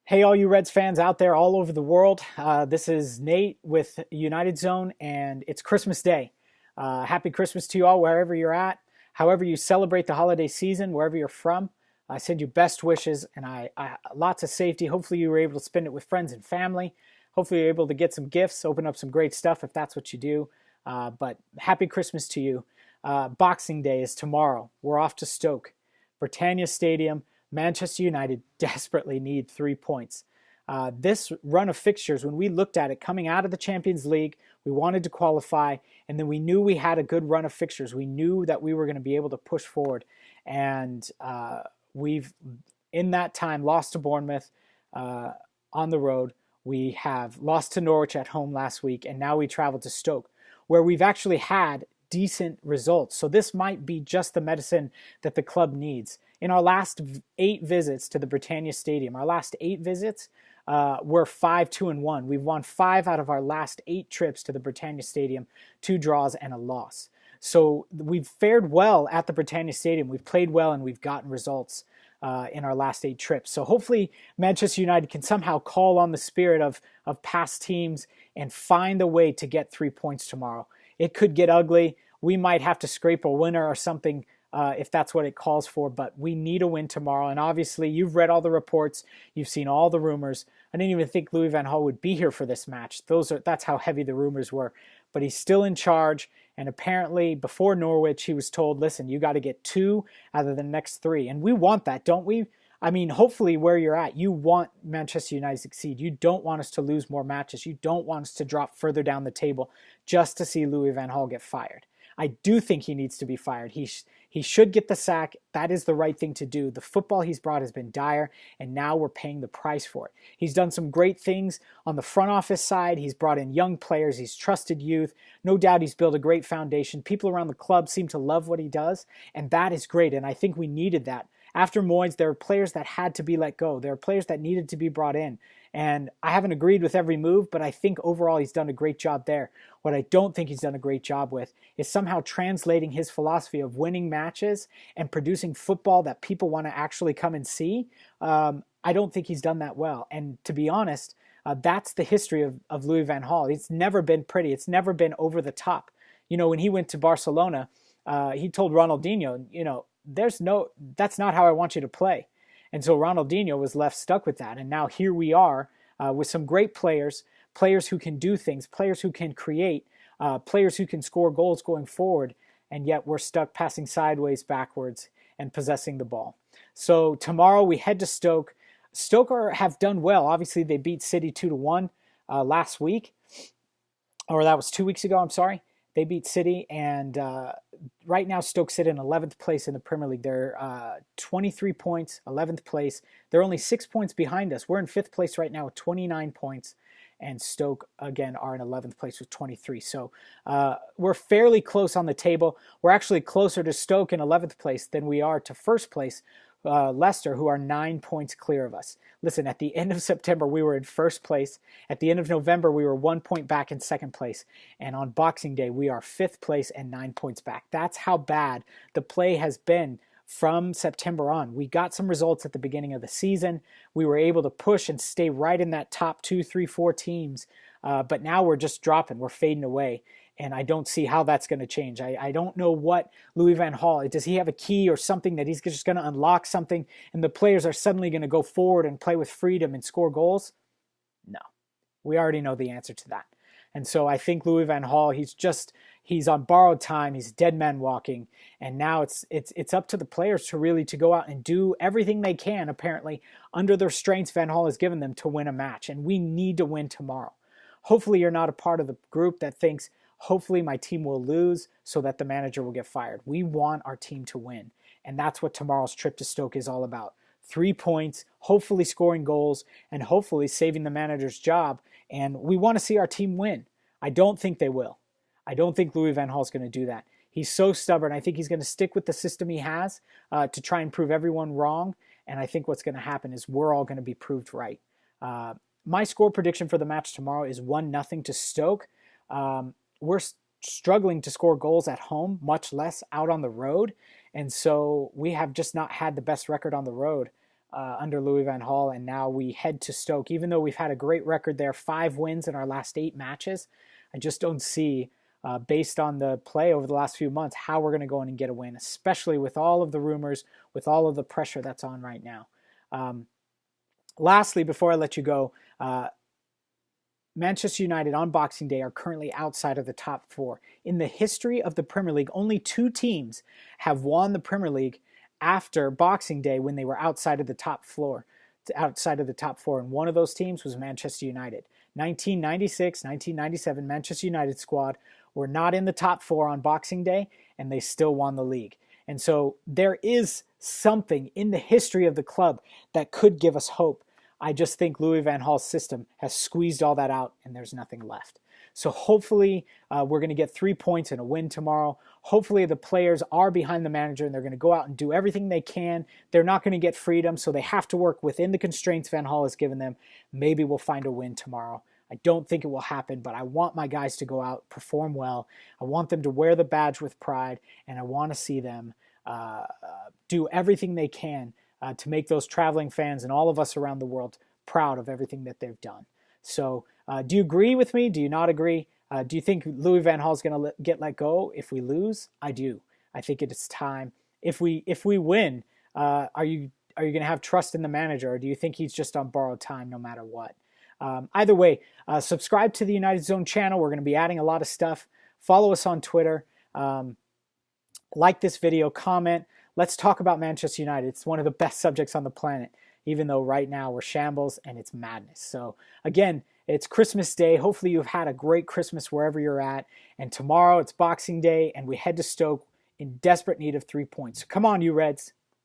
Hey, all you Reds fans out there all over the world. This is Nate with United Zone, and it's Christmas Day. Happy Christmas to you all, wherever you're at, however you celebrate the holiday season, wherever you're from. I send you best wishes and I lots of safety. Hopefully, you were able to spend it with friends and family. Hopefully, you're able to get some gifts, open up some great stuff if that's what you do. But happy Christmas to you. Boxing Day is tomorrow. We're off to Stoke, Britannia Stadium. Manchester United desperately need 3 points. This run of fixtures, when we looked at it coming out of the Champions League, we wanted to qualify, and then we knew we had a good run of fixtures. We knew that we were going to be able to push forward, and we've, in that time, lost to Bournemouth on the road. We have lost to Norwich at home last week, and now we travel to Stoke, where we've actually had decent results. So this might be just the medicine that the club needs. In our last 8 visits to the Britannia Stadium, our last 8 visits, we're 5-2-1. We've won 5 out of our last 8 trips to the Britannia Stadium, 2 draws and a loss. So we've fared well at the Britannia Stadium. We've played well and we've gotten results in our last 8 trips. So hopefully Manchester United can somehow call on the spirit of past teams and find a way to get 3 points tomorrow. It could get ugly. We might have to scrape a winner or something if that's what it calls for, but we need a win tomorrow. And obviously, you've read all the reports. You've seen all the rumors. I didn't even think Louis van Gaal would be here for this match. That's how heavy the rumors were. But he's still in charge. And apparently, before Norwich, he was told, listen, you got to get 2 out of the next 3. And we want that, don't we? I mean, hopefully where you're at, you want Manchester United to succeed. You don't want us to lose more matches. You don't want us to drop further down the table just to see Louis van Gaal get fired. I do think he needs to be fired. He should get the sack. That is the right thing to do. The football he's brought has been dire, and now we're paying the price for it. He's done some great things on the front office side. He's brought in young players. He's trusted youth. No doubt he's built a great foundation. People around the club seem to love what he does, and that is great, and I think we needed that. After Moyes, there are players that had to be let go. There are players that needed to be brought in. And I haven't agreed with every move, but I think overall he's done a great job there. What I don't think he's done a great job with is somehow translating his philosophy of winning matches and producing football that people want to actually come and see. I don't think he's done that well. And to be honest, that's the history of Louis van Gaal. It's never been pretty. It's never been over the top. You know, when he went to Barcelona, he told Ronaldinho, that's not how I want you to play. And so Ronaldinho was left stuck with that. And now here we are with some great players who can do things, players who can create, players who can score goals going forward. And yet we're stuck passing sideways, backwards, and possessing the ball. So tomorrow we head to Stoke. Stoke have done well. Obviously, they beat City 2-1 last week. Or that was 2 weeks ago, I'm sorry. They beat City, and right now Stoke sit in 11th place in the Premier League. They're 23 points, 11th place. They're only 6 points behind us. We're in 5th place right now with 29 points, and Stoke, again, are in 11th place with 23. So we're fairly close on the table. We're actually closer to Stoke in 11th place than we are to first place, Leicester, who are 9 points clear of us. Listen, at the end of September, we were in first place. At the end of November, we were 1 point back in second place. And on Boxing Day, we are 5th place and 9 points back. That's how bad the play has been from September on. We got some results at the beginning of the season. We were able to push and stay right in that top 2, 3, 4 teams. But now we're just dropping. We're fading away. And I don't see how that's going to change. I don't know what Louis van Gaal, does he have a key or something that he's just going to unlock something and the players are suddenly going to go forward and play with freedom and score goals? No. We already know the answer to that. And so I think Louis van Gaal, he's on borrowed time. He's dead man walking. And now it's up to the players to go out and do everything they can, apparently, under their strengths Van Gaal has given them to win a match. And we need to win tomorrow. Hopefully you're not a part of the group that thinks, hopefully my team will lose so that the manager will get fired. We want our team to win. And that's what tomorrow's trip to Stoke is all about. 3 points, hopefully scoring goals, and hopefully saving the manager's job. And we want to see our team win. I don't think they will. I don't think Louis van Gaal is going to do that. He's so stubborn. I think he's going to stick with the system he has to try and prove everyone wrong. And I think what's going to happen is we're all going to be proved right. My score prediction for the match tomorrow is 1-0 to Stoke. We're struggling to score goals at home, much less out on the road. And so we have just not had the best record on the road under Louis van Gaal, and now we head to Stoke. Even though we've had a great record there, 5 wins in our last 8 matches, I just don't see, based on the play over the last few months, how we're going to go in and get a win, especially with all of the rumors, with all of the pressure that's on right now. Lastly, before I let you go, Manchester United on Boxing Day are currently outside of the top 4. In the history of the Premier League, only 2 teams have won the Premier League after Boxing Day when they were outside of the top 4, and one of those teams was Manchester United. 1996, 1997 Manchester United squad were not in the top 4 on Boxing Day, and they still won the league. And so there is something in the history of the club that could give us hope. I just think Louis van Gaal's system has squeezed all that out, and there's nothing left. So hopefully we're going to get 3 points and a win tomorrow. Hopefully the players are behind the manager and they're going to go out and do everything they can. They're not going to get freedom, so they have to work within the constraints Van Gaal has given them. Maybe we'll find a win tomorrow. I don't think it will happen, but I want my guys to go out, perform well. I want them to wear the badge with pride, and I want to see them do everything they can to make those traveling fans and all of us around the world proud of everything that they've done. So do you agree with me? Do you not agree? Do you think Louis van Gaal is going to get let go if we lose? I do. I think it is time. If we win, are you going to have trust in the manager, or do you think he's just on borrowed time no matter what? Either way, subscribe to the United Zone channel. We're going to be adding a lot of stuff. Follow us on Twitter. Like this video, comment. Let's talk about Manchester United. It's one of the best subjects on the planet, even though right now we're shambles and it's madness. So again, it's Christmas Day. Hopefully you've had a great Christmas wherever you're at. And tomorrow it's Boxing Day and we head to Stoke in desperate need of 3 points. So come on, you Reds.